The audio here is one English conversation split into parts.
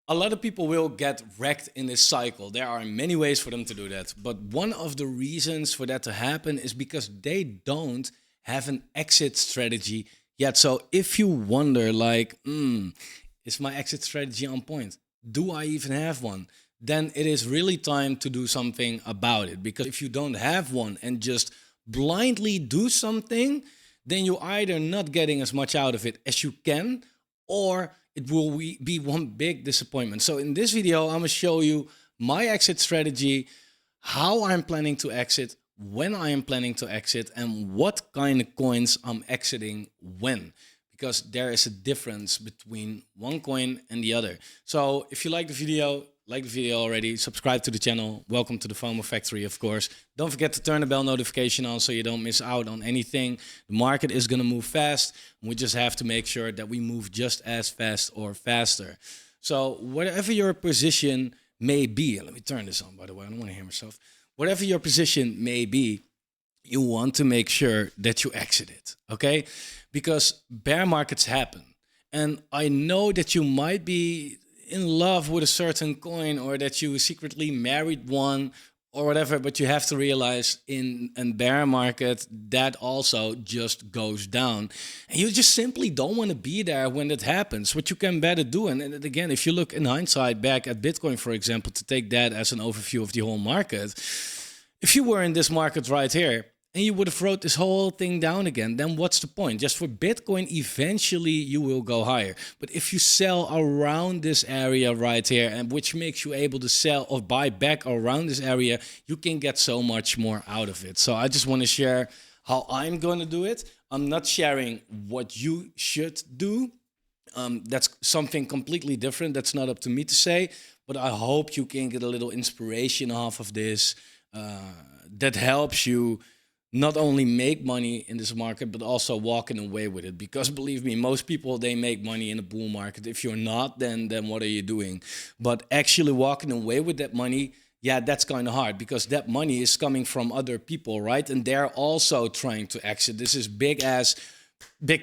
A lot of people will get wrecked in this cycle. There are many ways for them to do that. But one of the reasons for that to happen is because they don't have an exit strategy yet. So if you wonder, like, is my exit strategy on point? Do I even have one? Then it is really time to do something about it. Because if you don't have one and just blindly do something, then you're either not getting as much out of it as you can, or it will be one big disappointment. So in this video, I'm gonna show you my exit strategy, how I'm planning to exit, when I am planning to exit, and what kind of coins I'm exiting when. Because there is a difference between one coin and the other. So if you like the video already, subscribe to the channel. Welcome to the Fomo Factory, of course. Don't forget to turn the bell notification on so you don't miss out on anything. The market is gonna move fast. We just have to make sure that we move just as fast or faster. So whatever your position may be, let me turn this on, by the way, I don't wanna hear myself. Whatever your position may be, you want to make sure that you exit it, okay? Because bear markets happen. And I know that you might be in love with a certain coin, or that you secretly married one or whatever, but you have to realize in a bear market that also just goes down. And you just simply don't want to be there when it happens. What you can better do, and again, if you look in hindsight back at Bitcoin, for example, to take that as an overview of the whole market, if you were in this market right here, and you would have wrote this whole thing down again, then what's the point? Just for Bitcoin, eventually you will go higher. But if you sell around this area right here, and which makes you able to sell or buy back around this area, you can get so much more out of it. So I just want to share how I'm going to do it. I'm not sharing what you should do. That's something completely different. That's not up to me to say, but I hope you can get a little inspiration off of this that helps you not only make money in this market, but also walking away with it. Because believe me, most people, they make money in a bull market. If you're not, then what are you doing? But actually walking away with that money, yeah, that's kind of hard, because that money is coming from other people, right? And they're also trying to exit. This is big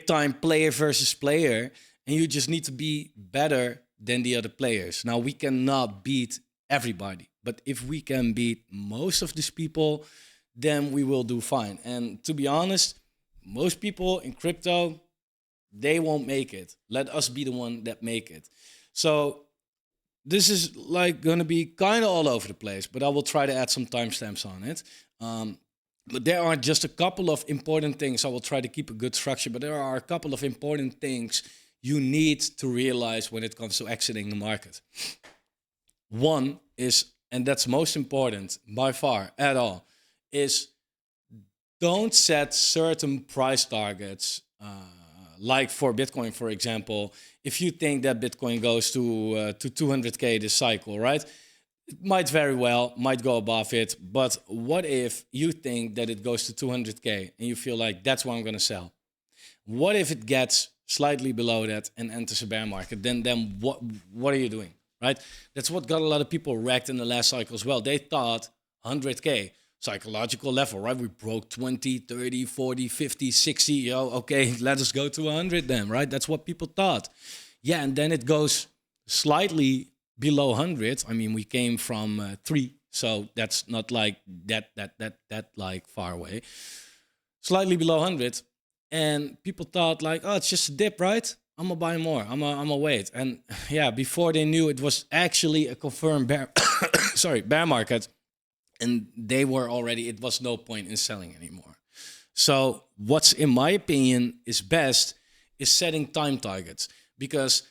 time player versus player. And you just need to be better than the other players. Now, we cannot beat everybody, but if we can beat most of these people, then we will do fine. And to be honest, most people in crypto, they won't make it. Let us be the one that make it. So this is like gonna be kind of all over the place, but I will try to add some timestamps on it. But there are just a couple of important things. I will try to keep a good structure, but there are a couple of important things you need to realize when it comes to exiting the market. One is, and that's most important by far at all, is don't set certain price targets. Like for Bitcoin, for example, if you think that Bitcoin goes to 200K this cycle, right? It might very well, might go above it. But what if you think that it goes to 200K and you feel like that's what I'm going to sell? What if it gets slightly below that and enters a bear market? Then what are you doing, right? That's what got a lot of people wrecked in the last cycle as well. They thought 100K. Psychological level, right? We broke 20, 30, 40, 50, 60. Yo, okay, let us go to 100 then, right? That's what people thought. Yeah, and then it goes slightly below 100. I mean, we came from 3, so that's not like that like far away. Slightly below 100, and people thought like, oh, it's just a dip, right? I'm gonna buy more. I'm gonna wait. And yeah, before they knew, it was actually a confirmed bear market. And they were already, it was no point in selling anymore. So what's, in my opinion, is best is setting time targets, because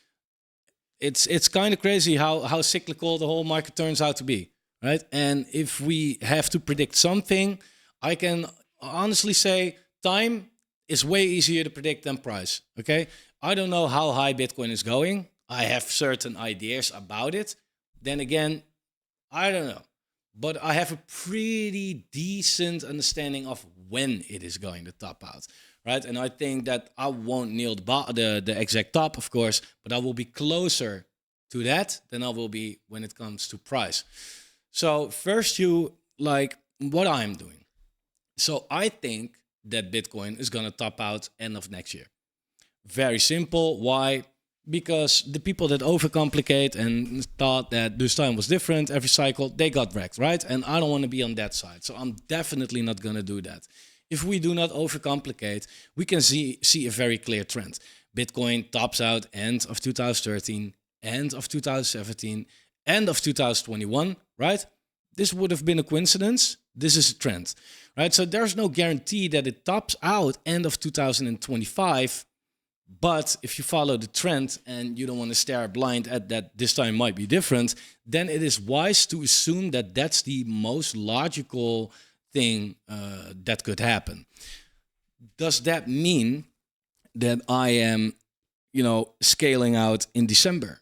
it's kind of crazy how cyclical the whole market turns out to be, right? And if we have to predict something, I can honestly say time is way easier to predict than price, okay? I don't know how high Bitcoin is going. I have certain ideas about it. Then again, I don't know. But I have a pretty decent understanding of when it is going to top out, right? And I think that I won't nail the exact top, of course, but I will be closer to that than I will be when it comes to price. So first, you like what I'm doing. So I think that Bitcoin is going to top out end of next year. Very simple. Why? because the people that overcomplicate and thought that this time was different every cycle, they got wrecked, right? And I don't want to be on that side. So I'm definitely not going to do that. If we do not overcomplicate, we can see a very clear trend. Bitcoin tops out end of 2013, end of 2017, end of 2021, right? This would have been a coincidence. This is a trend, right? So there's no guarantee that it tops out end of 2025. But if you follow the trend and you don't want to stare blind at that this time might be different, then it is wise to assume that that's the most logical thing that could happen. Does that mean that I am, scaling out in December?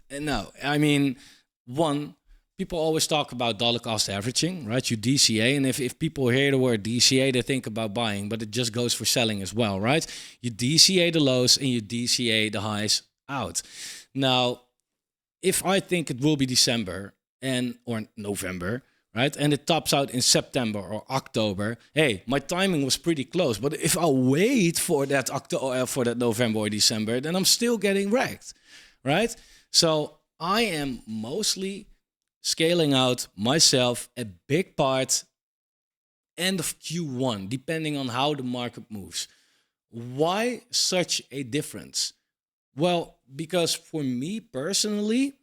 And no, I mean, one, people always talk about dollar cost averaging, right? You DCA, and if people hear the word DCA, they think about buying, but it just goes for selling as well, right? You DCA the lows and you DCA the highs out. Now, if I think it will be December or November, right, and it tops out in September or October, hey, my timing was pretty close. But if I wait for that November or December, then I'm still getting wrecked, right? So I am mostly scaling out myself a big part end of Q1, depending on how the market moves. Why such a difference? Well, because for me personally,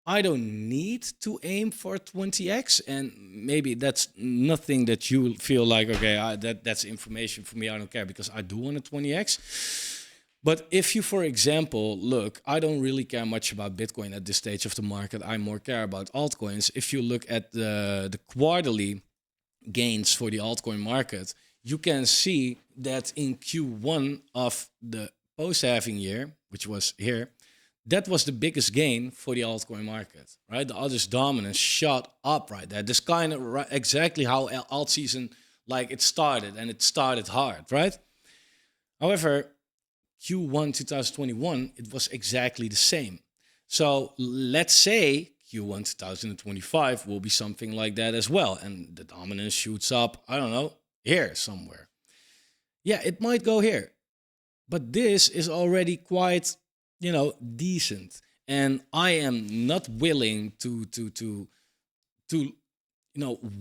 I don't need to aim for 20x, and maybe that's nothing that you feel like, okay, that's information for me, I don't care, because I do want a 20x. But if you, for example, look, I don't really care much about Bitcoin at this stage of the market. I more care about altcoins. If you look at the quarterly gains for the altcoin market, you can see that in Q1 of the post-halving year, which was here, that was the biggest gain for the altcoin market, right? The others' dominance shot up right there. This kind of exactly how alt season, like it started, and it started hard, right? However, Q1 2021, it was exactly the same. So let's say Q1 2025 will be something like that as well. And the dominance shoots up, I don't know, here somewhere. Yeah, it might go here. But this is already quite, decent. And I am not willing to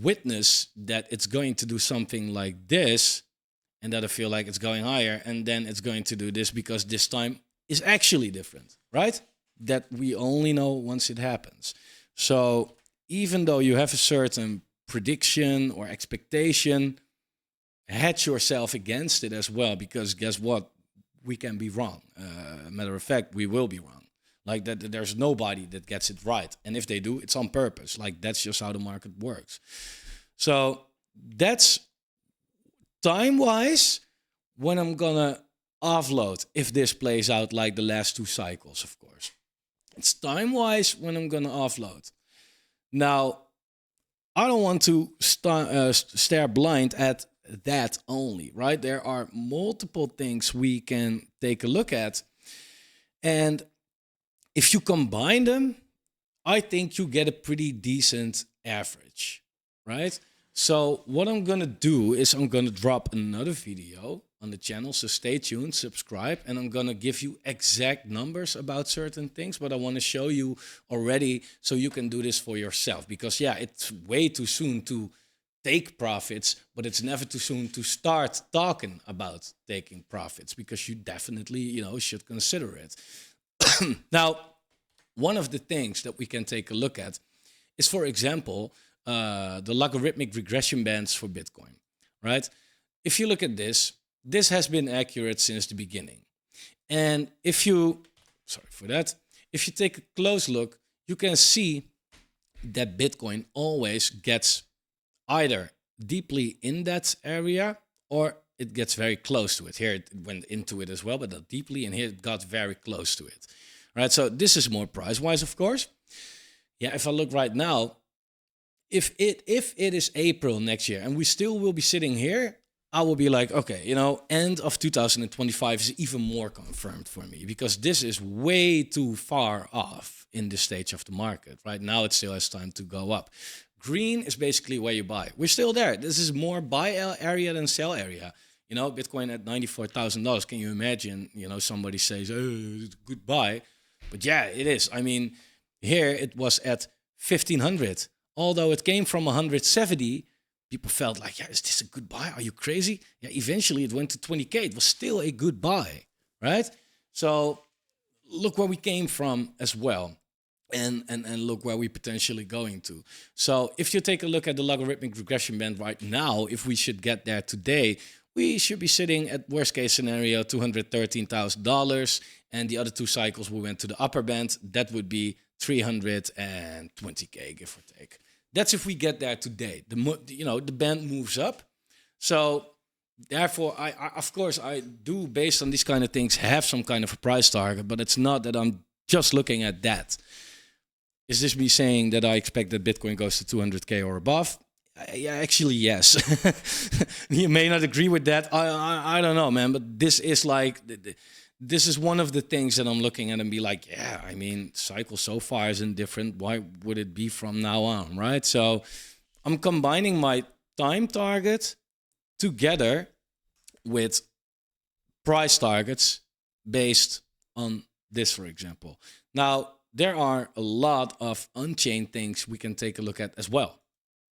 witness that it's going to do something like this, and that I feel like it's going higher, and then it's going to do this because this time is actually different, right? That we only know once it happens. So even though you have a certain prediction or expectation, hedge yourself against it as well, because guess what? We can be wrong. Matter of fact, we will be wrong. Like that, there's nobody that gets it right. And if they do, it's on purpose. Like that's just how the market works. So that's time-wise, when I'm gonna offload, if this plays out like the last two cycles, of course. It's time-wise when I'm gonna offload. Now, I don't want to stare blind at that only, right? There are multiple things we can take a look at. And if you combine them, I think you get a pretty decent average, right? So what I'm going to do is I'm going to drop another video on the channel. So stay tuned, subscribe, and I'm going to give you exact numbers about certain things. But I want to show you already so you can do this for yourself. Because, yeah, it's way too soon to take profits, but it's never too soon to start talking about taking profits, because you definitely, should consider it. Now, one of the things that we can take a look at is, for example, the logarithmic regression bands for Bitcoin, right? If you look at this has been accurate since the beginning. And if you take a close look, you can see that Bitcoin always gets either deeply in that area or it gets very close to it. Here it went into it as well, but not deeply, and here it got very close to it, right? So this is more price-wise, of course. Yeah, if I look right now, if it is April next year and we still will be sitting here, I will be like, okay, end of 2025 is even more confirmed for me, because this is way too far off in this stage of the market. Right now, it still has time to go up. Green is basically where you buy. We're still there. This is more buy area than sell area. You know, Bitcoin at $94,000. Can you imagine? You know, somebody says, "Oh, goodbye," but yeah, it is. I mean, here it was at 1,500. Although it came from 170, people felt like, "Yeah, is this a good buy? Are you crazy?" Yeah, eventually it went to 20K. It was still a good buy, right? So look where we came from as well. And look where we're potentially going to. So if you take a look at the logarithmic regression band right now, if we should get there today, we should be sitting at worst case scenario $213,000, and the other two cycles we went to the upper band. That would be 320K, give or take. That's if we get there today. The band moves up, so therefore, I of course I do, based on these kind of things, have some kind of a price target, but it's not that I'm just looking at that. Is this me saying that I expect that Bitcoin goes to 200K or above? Yeah, actually, yes. You may not agree with that. I don't know, man. But this is like, this is one of the things that I'm looking at and be like, yeah, I mean, cycle so far isn't different. Why would it be from now on, right? So I'm combining my time target together with price targets based on this, for example. Now, there are a lot of on-chain things we can take a look at as well.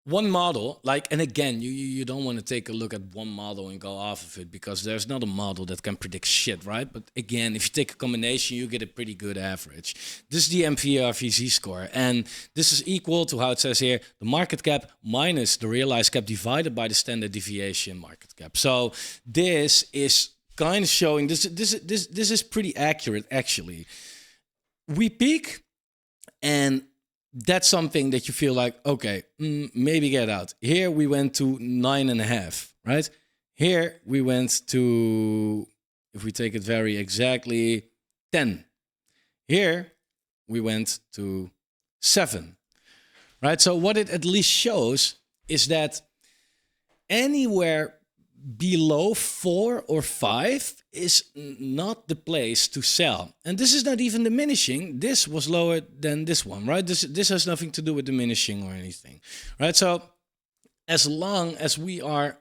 One model, and again, you don't want to take a look at one model and go off of it, because there's not a model that can predict shit, right? But again, if you take a combination, you get a pretty good average. This is the MVRVZ score, and this is equal to how it says here, the market cap minus the realized cap divided by the standard deviation market cap. So this is kind of showing, this is pretty accurate, actually. We peak, and that's something that you feel like, okay, maybe get out. Here we went to 9.5, right? Here we went to, if we take it very exactly, 10. Here we went to 7, right? So what it at least shows is that anywhere below 4 or 5 is not the place to sell. And this is not even diminishing. This was lower than this one, right? This has nothing to do with diminishing or anything, right? So as long as we are,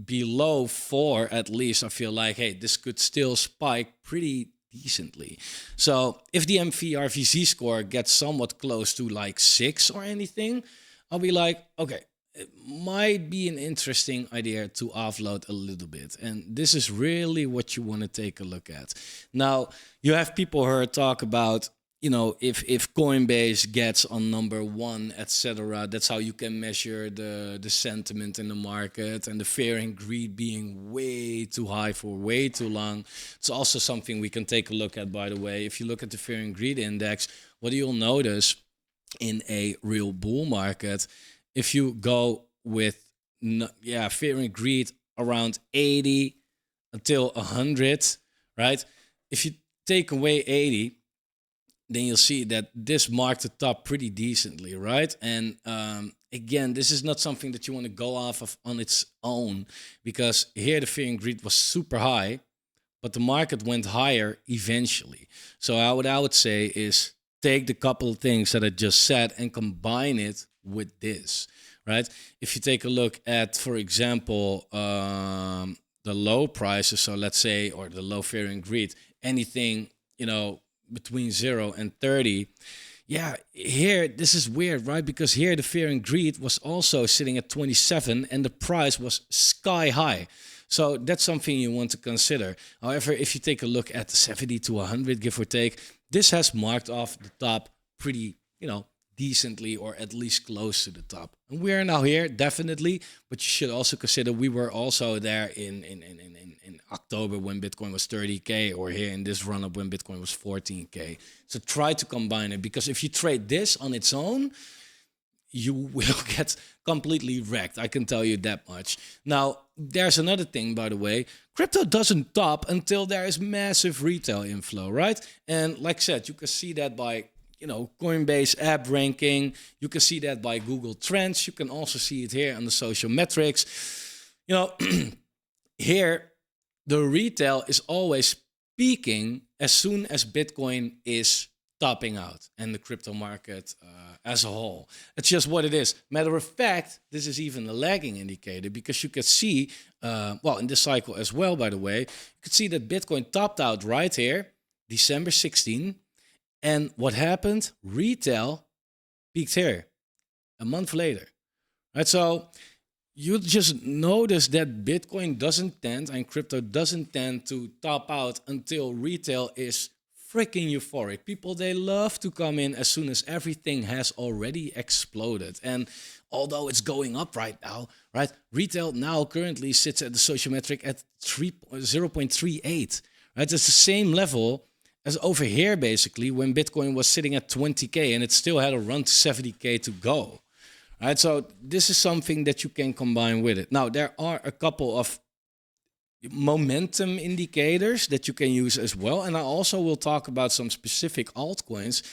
below 4 at least, I feel like, hey, this could still spike pretty decently. So if the MVRVZ score gets somewhat close to like 6 or anything, I'll be like, okay, it might be an interesting idea to offload a little bit. And this is really what you want to take a look at. Now, you have people heard talk about, if Coinbase gets on number 1, etc., that's how you can measure the sentiment in the market, and the fear and greed being way too high for way too long. It's also something we can take a look at, by the way. If you look at the fear and greed index, what you'll notice in a real bull market, if you go with fear and greed around 80 until 100, right? If you take away 80, then you'll see that this marked the top pretty decently, right? And again, this is not something that you want to go off of on its own, because here the fear and greed was super high, but the market went higher eventually. So what I would say is take the couple of things that I just said and combine it with this, right? If you take a look at, for example, the low prices, so let's say, or the low fear and greed, anything, between 0 and 30, yeah, here, this is weird, right? Because here the fear and greed was also sitting at 27 and the price was sky high. So that's something you want to consider. However, if you take a look at 70 to 100, give or take, this has marked off the top pretty, decently, or at least close to the top. And we are now here, definitely, but you should also consider we were also there in October when Bitcoin was 30K, or here in this run-up when Bitcoin was 14K. So try to combine it, because if you trade this on its own, you will get completely wrecked. I can tell you that much. Now, there's another thing, by the way. Crypto doesn't top until there is massive retail inflow, right? And like I said, you can see that by Coinbase app ranking. You can see that by Google Trends. You can also see it here on the social metrics. Here, the retail is always peaking as soon as Bitcoin is topping out and the crypto market as a whole. It's just what it is. Matter of fact, this is even a lagging indicator because you can see, well, in this cycle as well, by the way, you can see that Bitcoin topped out right here, December 16. And what happened? Retail peaked here a month later, right? So you just notice that Bitcoin doesn't tend and crypto doesn't tend to top out until retail is freaking euphoric. People, they love to come in as soon as everything has already exploded. And although it's going up right now, right? Retail now currently sits at the social metric at 0.38, right? It's the same level as over here, basically, when Bitcoin was sitting at 20K and it still had a run to 70K to go. Right, so this is something that you can combine with it. Now, there are a couple of momentum indicators that you can use as well. And I also will talk about some specific altcoins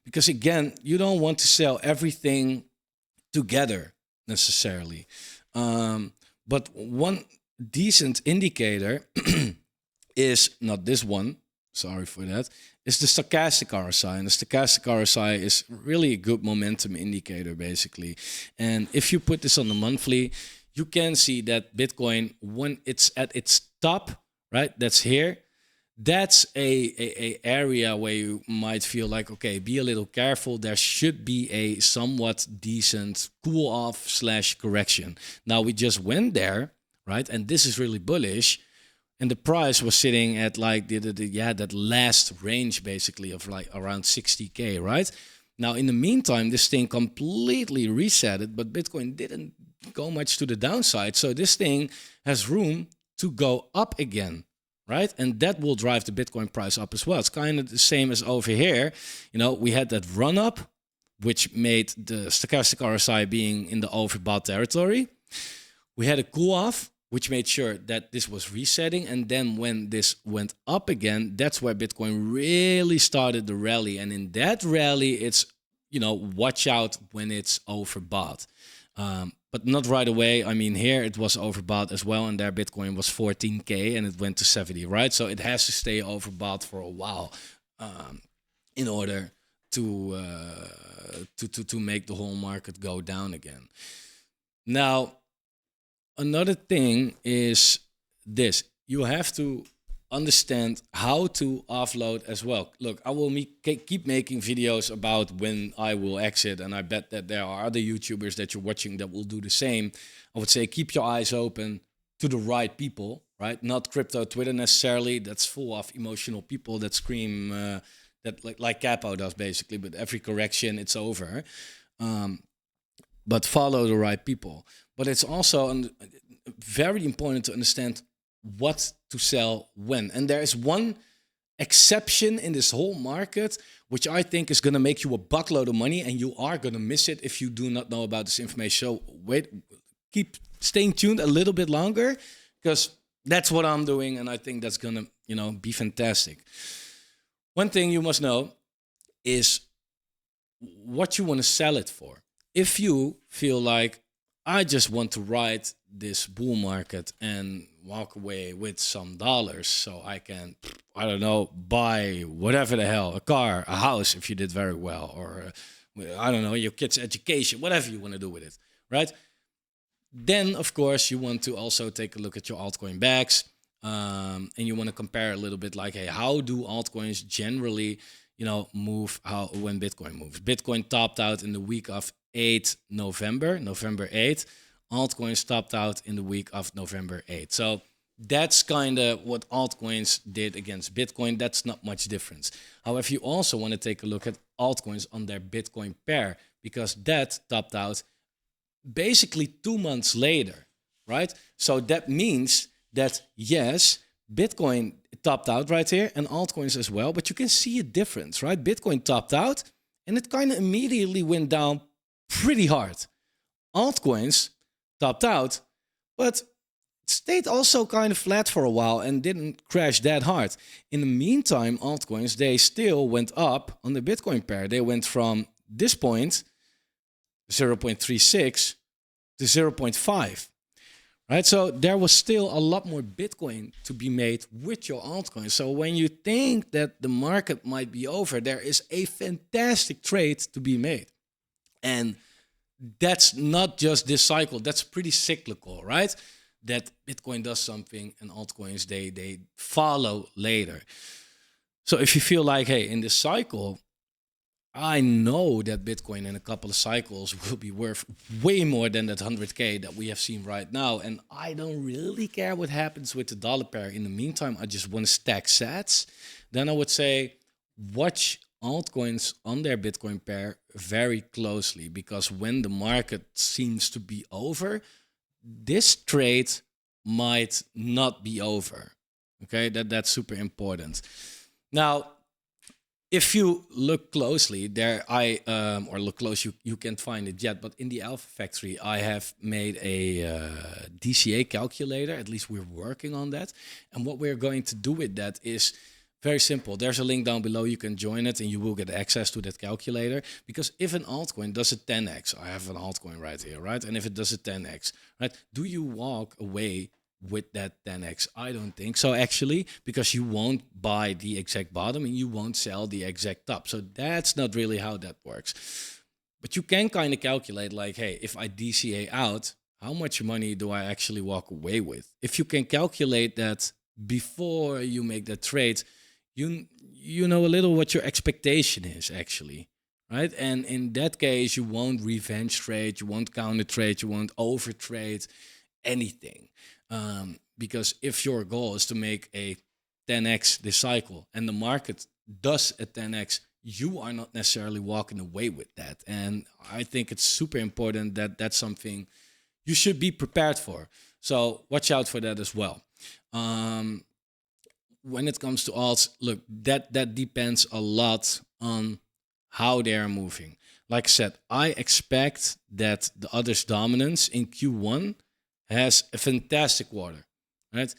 because, again, you don't want to sell everything together necessarily. But one decent indicator is not this one. Sorry for that. It's the stochastic RSI, and the stochastic RSI is really a good momentum indicator, basically. And if you put this on the monthly, you can see that Bitcoin, when it's at its top, right, that's here, that's a area where you might feel like, okay, be a little careful. There should be a somewhat decent cool off / correction. Now, we just went there, right, and this is really bullish. And the price was sitting at like that last range basically of like around 60K, right? Now, in the meantime, this thing completely resetted, but Bitcoin didn't go much to the downside. So this thing has room to go up again, right? And that will drive the Bitcoin price up as well. It's kind of the same as over here. You know, we had that run up, which made the stochastic RSI being in the overbought territory. We had a cool off, which made sure that this was resetting. And then when this went up again, that's where Bitcoin really started the rally. And in that rally, it's, you know, watch out when it's overbought. But not right away. I mean, here it was overbought as well. And there Bitcoin was 14K and it went to 70, right? So it has to stay overbought for a while in order to make the whole market go down again. Now, another thing is this. You have to understand how to offload as well. Look, I will keep making videos about when I will exit, and I bet that there are other YouTubers that you're watching that will do the same. I would say keep your eyes open to the right people, right? Not crypto Twitter necessarily. That's full of emotional people that scream that like Capo does basically, but every correction, it's over. But follow the right people. But it's also very important to understand what to sell when. And there is one exception in this whole market, which I think is going to make you a buckload of money, and you are going to miss it if you do not know about this information. So keep staying tuned a little bit longer, because that's what I'm doing, and I think that's going to, you know, be fantastic. One thing you must know is what you want to sell it for. If you feel like, I just want to ride this bull market and walk away with some dollars so I can, I don't know, buy whatever the hell, a car, a house if you did very well, or I don't know, your kid's education, whatever you want to do with it, right? Then, of course, you want to also take a look at your altcoin bags, and you want to compare a little bit like, hey, how do altcoins generally, you know, move when Bitcoin moves? Bitcoin topped out in the week of November 8th. Altcoins topped out in the week of November 8th. So that's kind of what altcoins did against Bitcoin. That's not much difference. However, you also want to take a look at altcoins on their Bitcoin pair, because that topped out basically 2 months later, right? So that means that, yes, Bitcoin topped out right here and altcoins as well, but you can see a difference, right? Bitcoin topped out and it kind of immediately went down pretty hard. Altcoins topped out, but stayed also kind of flat for a while and didn't crash that hard. In the meantime, altcoins, they still went up on the Bitcoin pair. They went from this point, 0.36 to 0.5, right? So there was still a lot more Bitcoin to be made with your altcoins. So when you think that the market might be over, there is a fantastic trade to be made. And that's not just this cycle. That's pretty cyclical, right? That Bitcoin does something and altcoins, they follow later. So if you feel like, hey, in this cycle, I know that Bitcoin in a couple of cycles will be worth way more than that 100K that we have seen right now. And I don't really care what happens with the dollar pair. In the meantime, I just want to stack sats. Then I would say watch altcoins on their Bitcoin pair very closely, because when the market seems to be over, this trade might not be over. Okay, that's super important. Now, if you look closely there, or look close, you can't find it yet, but in the Alpha Factory, I have made a DCA calculator. At least we're working on that. And what we're going to do with that is very simple. There's a link down below. You can join it and you will get access to that calculator. Because if an altcoin does a 10x, I have an altcoin right here, right? And if it does a 10x, right? Do you walk away with that 10x? I don't think so, actually, because you won't buy the exact bottom and you won't sell the exact top. So that's not really how that works. But you can kind of calculate like, hey, if I DCA out, how much money do I actually walk away with? If you can calculate that before you make that trade, you know a little what your expectation is actually, right? And in that case, you won't revenge trade, you won't counter trade, you won't over trade anything. Because if your goal is to make a 10x this cycle and the market does a 10x, you are not necessarily walking away with that. And I think it's super important that that's something you should be prepared for. So watch out for that as well. When it comes to alts, look, that depends a lot on how they are moving. Like I said, I expect that the others' dominance in Q1 has a fantastic quarter, right?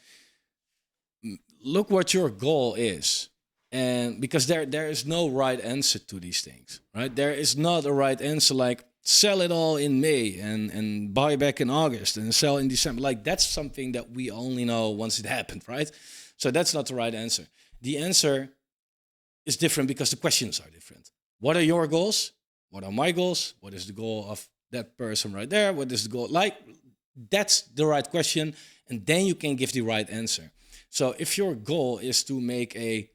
Look what your goal is. And because there is no right answer to these things, right? There is not a right answer like sell it all in May and buy back in August and sell in December. Like that's something that we only know once it happened, right? So that's not the right answer. The answer is different because the questions are different. What are your goals? What are my goals? What is the goal of that person right there? What is the goal? Like, that's the right question, and then you can give the right answer. So if your goal is to make a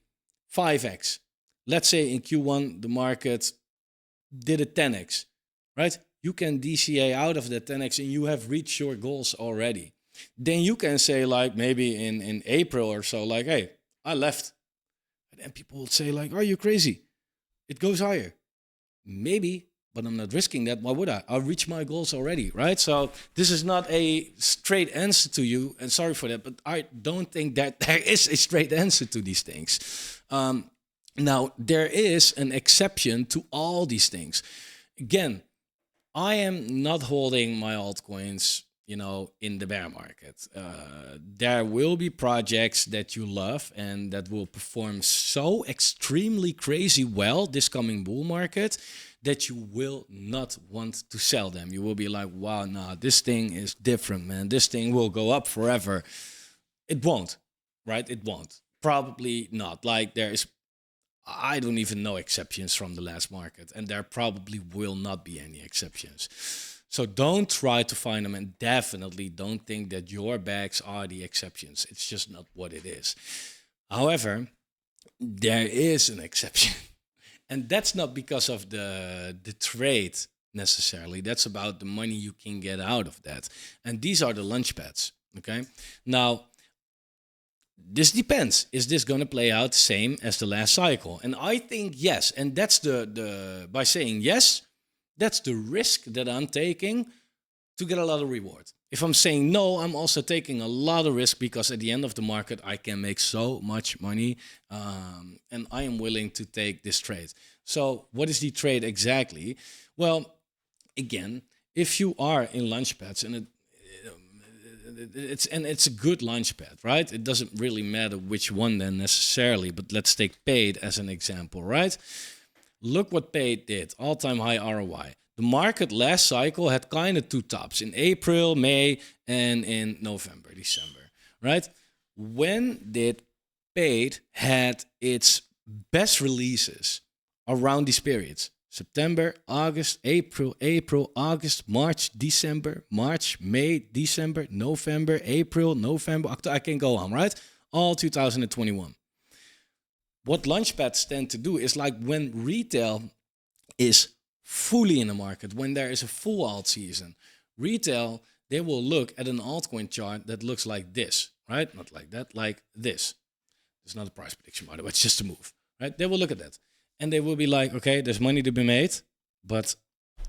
5x, let's say in Q1 the market did a 10x, right? You can DCA out of that 10x and you have reached your goals already. Then you can say like maybe in April or so, like, hey, I left. And then people will say like, are you crazy? It goes higher. Maybe, but I'm not risking that. Why would I? I've reached my goals already, right? So this is not a straight answer to you, and sorry for that, but I don't think that there is a straight answer to these things. Now, there is an exception to all these things. Again, I am not holding my altcoins, in the bear market. There will be projects that you love and that will perform so extremely crazy well this coming bull market that you will not want to sell them. You will be like, wow, nah, this thing is different, man. This thing will go up forever. It won't, right? It won't. Probably not. Like I don't even know exceptions from the last market, and there probably will not be any exceptions. So don't try to find them, and definitely don't think that your bags are the exceptions. It's just not what it is. However, there is an exception. And that's not because of the trade necessarily. That's about the money you can get out of that. And these are the lunch pads. Okay. Now, this depends. Is this going to play out the same as the last cycle? And I think yes. And that's the by saying yes, that's the risk that I'm taking to get a lot of reward. If I'm saying no, I'm also taking a lot of risk because at the end of the market, I can make so much money, and I am willing to take this trade. So what is the trade exactly? Well, again, if you are in lunch pads and it's a good launch pad, right? It doesn't really matter which one then necessarily, but let's take paid as an example, right? Look what paid did, all-time high ROI. The market last cycle had kind of two tops in April, May, and in November, December, right? When did paid had its best releases around these periods? September, August, April, August, March, December, March, May, December, November, April, November, October. I can go on, right? All 2021. What launchpads tend to do is like when retail is fully in the market, when there is a full alt season, retail, they will look at an altcoin chart that looks like this, right? Not like that, like this. It's not a price prediction, by the way, it's just a move, right? They will look at that and they will be like, okay, there's money to be made, but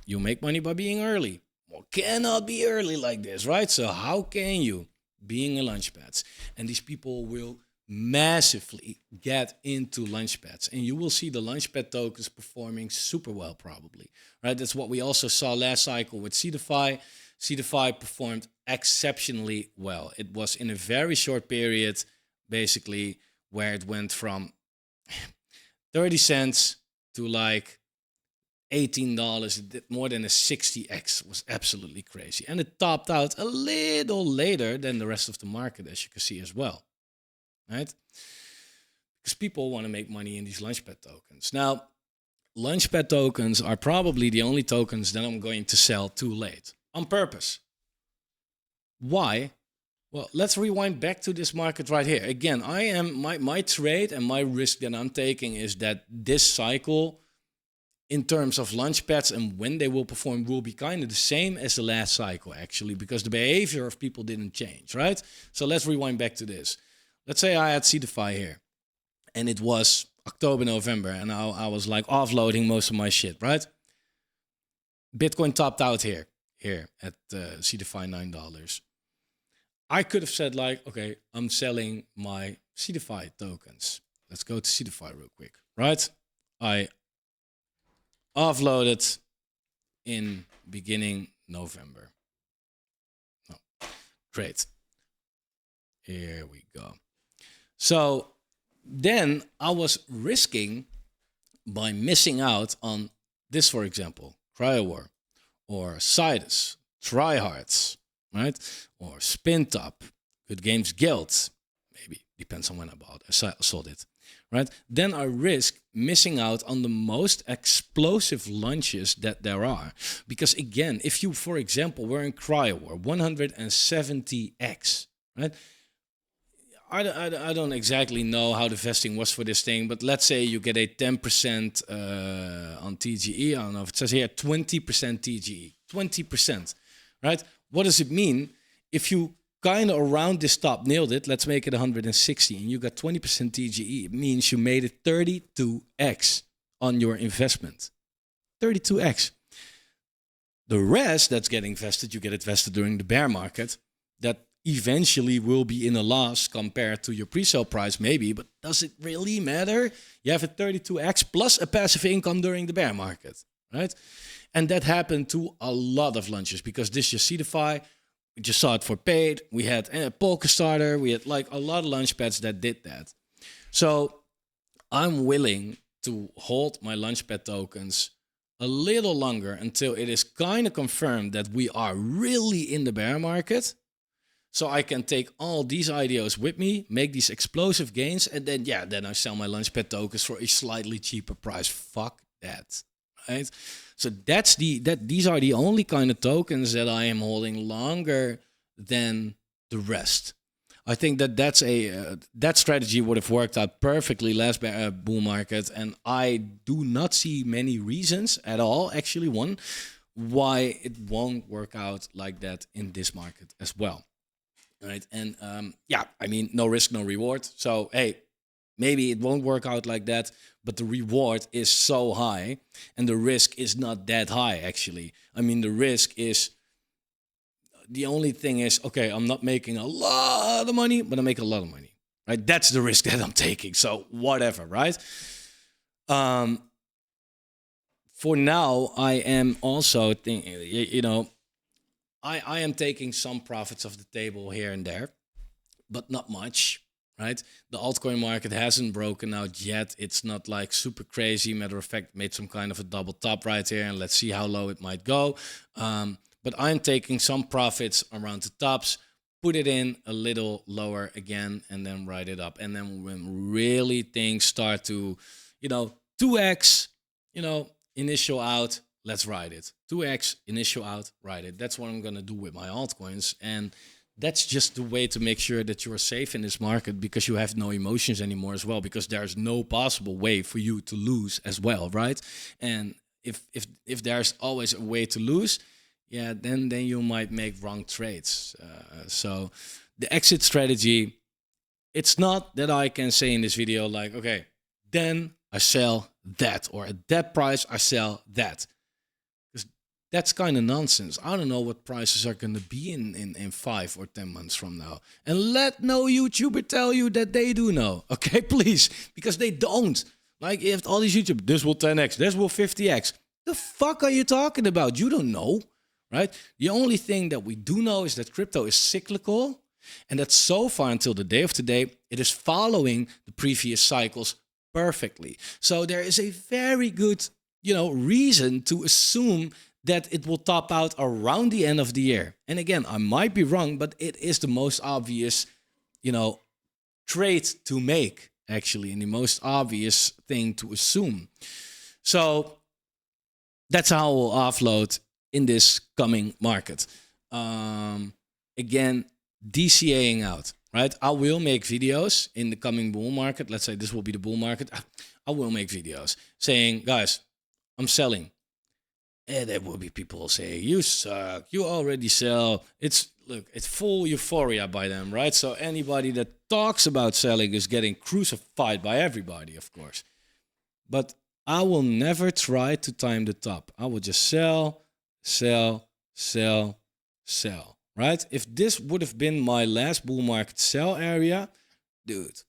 you make money by being early. Well, cannot be early like this, right? So how can you, being a launchpads? And these people will massively get into launchpads, and you will see the launchpad tokens performing super well, probably, right? That's what we also saw last cycle with CDFI. CDFI performed exceptionally well. It was in a very short period, basically, where it went from 30 cents to like $18. It did more than a 60x. It was absolutely crazy. And it topped out a little later than the rest of the market, as you can see as well, right? Because people want to make money in these launchpad tokens. Now, launchpad tokens are probably the only tokens that I'm going to sell too late on purpose. Why? Well, let's rewind back to this market right here. Again, I am my trade and my risk that I'm taking is that this cycle, in terms of launchpads and when they will perform, will be kind of the same as the last cycle, actually, because the behavior of people didn't change, right? So let's rewind back to this. Let's say I had CDFI here, and it was October, November, and I was like offloading most of my shit, right? Bitcoin topped out here at CDFI $9. I could have said like, okay, I'm selling my CDFI tokens. Let's go to CDFI real quick, right? I offloaded in beginning November. Oh, great. Here we go. So then I was risking by missing out on this, for example, CryoWar or Sidus, Tryhards, right? Or Spintop, Good Games Guild, maybe, depends on when I sold it, right? Then I risk missing out on the most explosive launches that there are. Because again, if you, for example, were in CryoWar, 170x, right? I don't exactly know how the vesting was for this thing, but let's say you get a 10% on TGE. I don't know if it says here 20% TGE, 20%, right? What does it mean? If you kind of around this top nailed it, let's make it 160, and you got 20% TGE, it means you made it 32x on your investment. 32x. The rest that's getting vested, you get it vested during the bear market, that eventually will be in a loss compared to your pre-sale price, maybe, but does it really matter? You have a 32x plus a passive income during the bear market, right? And that happened to a lot of launches, because this year CDFI, we just saw it for paid. We had Polka Starter. We had like a lot of launchpads that did that. So I'm willing to hold my launchpad tokens a little longer until it is kind of confirmed that we are really in the bear market. So I can take all these IDOs with me, make these explosive gains, and then, yeah, then I sell my launchpad tokens for a slightly cheaper price. Fuck that, right? So these are the only kind of tokens that I am holding longer than the rest. I think that strategy would have worked out perfectly last bull market, and I do not see many reasons at all, actually, one, why it won't work out like that in this market as well. Right. And yeah, I mean, no risk, no reward. So, hey, maybe it won't work out like that, but the reward is so high and the risk is not that high, actually. I mean, the risk is, the only thing is, okay, I'm not making a lot of money, but I make a lot of money, right? That's the risk that I'm taking. So whatever, right? For now, I am also thinking, I am taking some profits off the table here and there, but not much, right? The altcoin market hasn't broken out yet. It's not like super crazy. Matter of fact, made some kind of a double top right here, and let's see how low it might go. But I'm taking some profits around the tops, put it in a little lower again, and then write it up. And then when really things start to, 2x, initial out, let's ride it. 2x, initial out, ride it. That's what I'm going to do with my altcoins. And that's just the way to make sure that you're safe in this market, because you have no emotions anymore as well, because there's no possible way for you to lose as well, right? And if there's always a way to lose, yeah, then you might make wrong trades. So the exit strategy, it's not that I can say in this video like, okay, then I sell that, or at that price I sell that. Because that's kind of nonsense. I don't know what prices are going to be in 5 or 10 months from now. And let no YouTuber tell you that they do know. Okay, please. Because they don't. Like, if all these YouTubers, this will 10x, this will 50x. The fuck are you talking about? You don't know, right? The only thing that we do know is that crypto is cyclical, and that so far until the day of today, it is following the previous cycles perfectly. So there is a very good, reason to assume that it will top out around the end of the year. And again, I might be wrong, but it is the most obvious, trade to make, actually, and the most obvious thing to assume. So that's how we'll offload in this coming market. Again, DCAing out, right? I will make videos in the coming bull market. Let's say this will be the bull market. I will make videos saying, guys, I'm selling. And there will be people saying, you suck, you already sell. It's full euphoria by them, right? So anybody that talks about selling is getting crucified by everybody, of course. But I will never try to time the top. I will just sell, sell, sell, sell. Right? If this would have been my last bull market sell area, dude,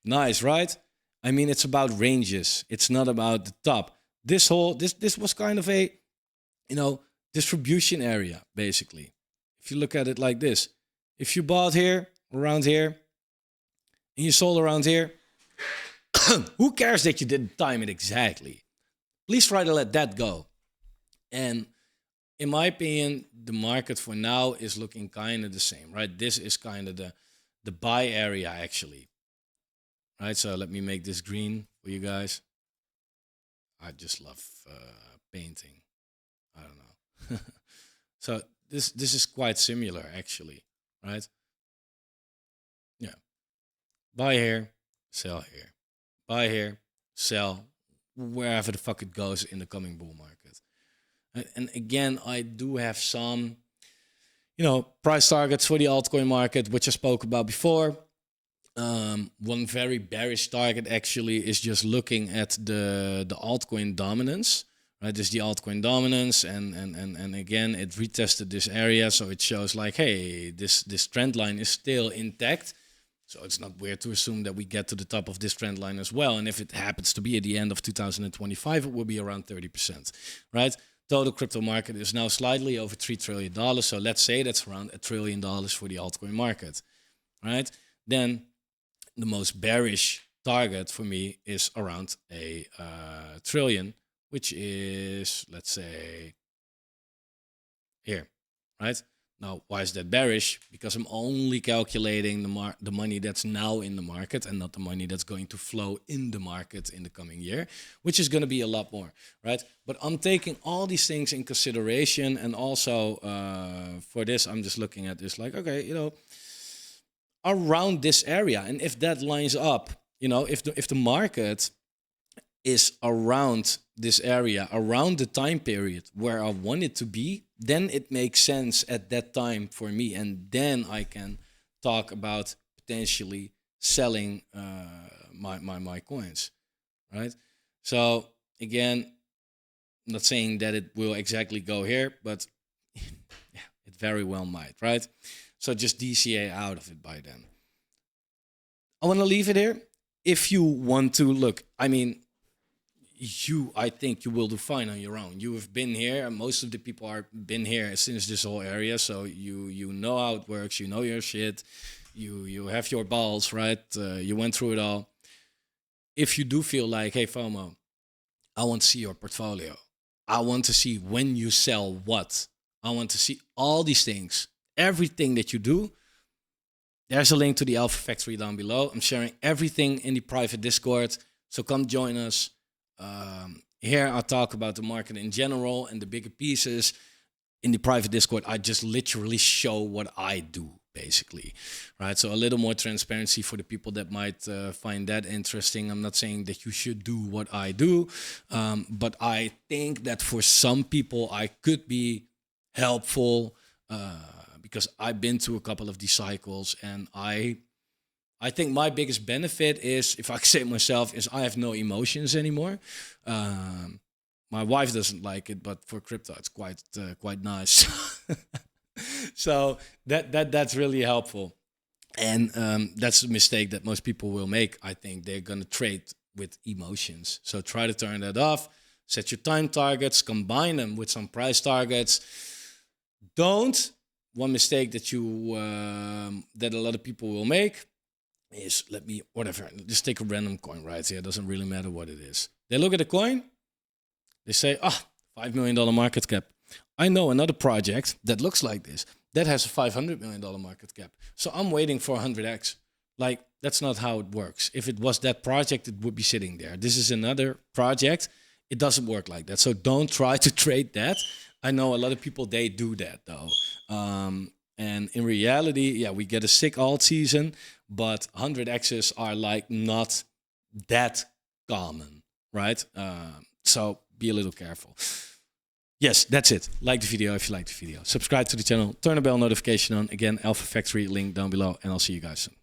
nice, right? I mean, it's about ranges. It's not about the top. This was kind of a, distribution area, basically. If you look at it like this, if you bought here, around here, and you sold around here, who cares that you didn't time it exactly? Please try to let that go. And in my opinion, the market for now is looking kind of the same, right? This is kind of the buy area, actually. Right, so let me make this green for you guys. I just love painting. I don't know. So this is quite similar, actually, right? Yeah. Buy here, sell here. Buy here, sell wherever the fuck it goes in the coming bull market. And again, I do have some, price targets for the altcoin market, which I spoke about before. One very bearish target actually is just looking at the altcoin dominance, right? This is the altcoin dominance, and again, it retested this area, so it shows like, hey, this trend line is still intact. So it's not weird to assume that we get to the top of this trend line as well. And if it happens to be at the end of 2025, it will be around 30%, right? Total crypto market is now slightly over $3 trillion. So let's say that's around $1 trillion for the altcoin market, right? Then the most bearish target for me is around a trillion, which is, let's say, here, right? Now, why is that bearish? Because I'm only calculating the money that's now in the market and not the money that's going to flow in the market in the coming year, which is going to be a lot more, right? But I'm taking all these things in consideration, and also for this, I'm just looking at this like, okay, around this area, and if that lines up, if the market is around this area, around the time period where I want it to be, then it makes sense at that time for me. And then I can talk about potentially selling my coins, right? So again, I'm not saying that it will exactly go here, but yeah, it very well might, right? So just DCA out of it by then. I want to leave it here. If you want to look, I mean, I think you will do fine on your own. You have been here, and most of the people are been here since this whole area, so you know how it works. You know your shit. You have your balls, right? You went through it all. If you do feel like, hey, FOMO, I want to see your portfolio. I want to see when you sell what. I want to see all these things, everything that you do. There's a link to the Alpha Factory down below. I'm sharing everything in the private Discord, so come join us. Here I talk about the market in general and the bigger pieces. In the private Discord, I just literally show what I do, basically, right? So a little more transparency for the people that might find that interesting. I'm not saying that you should do what I do, but I think that for some people I could be helpful because I've been through a couple of these cycles, and I think my biggest benefit is, if I can say it myself, is I have no emotions anymore. My wife doesn't like it, but for crypto, it's quite nice. So that's really helpful, and that's a mistake that most people will make. I think they're gonna trade with emotions. So try to turn that off. Set your time targets. Combine them with some price targets. Don't. One mistake that that a lot of people will make is, just take a random coin, right? Yeah, it doesn't really matter what it is. They look at the coin. They say, $5 million market cap. I know another project that looks like this, that has a $500 million market cap. So I'm waiting for 100x. Like, that's not how it works. If it was that project, it would be sitting there. This is another project. It doesn't work like that. So don't try to trade that. I know a lot of people, they do that though. And in reality, we get a sick alt season, but 100x's are like not that common, right? So be a little careful. Yes, that's it. Like the video if you like the video. Subscribe to the channel. Turn the bell notification on. Again, Alpha Factory, link down below. And I'll see you guys soon.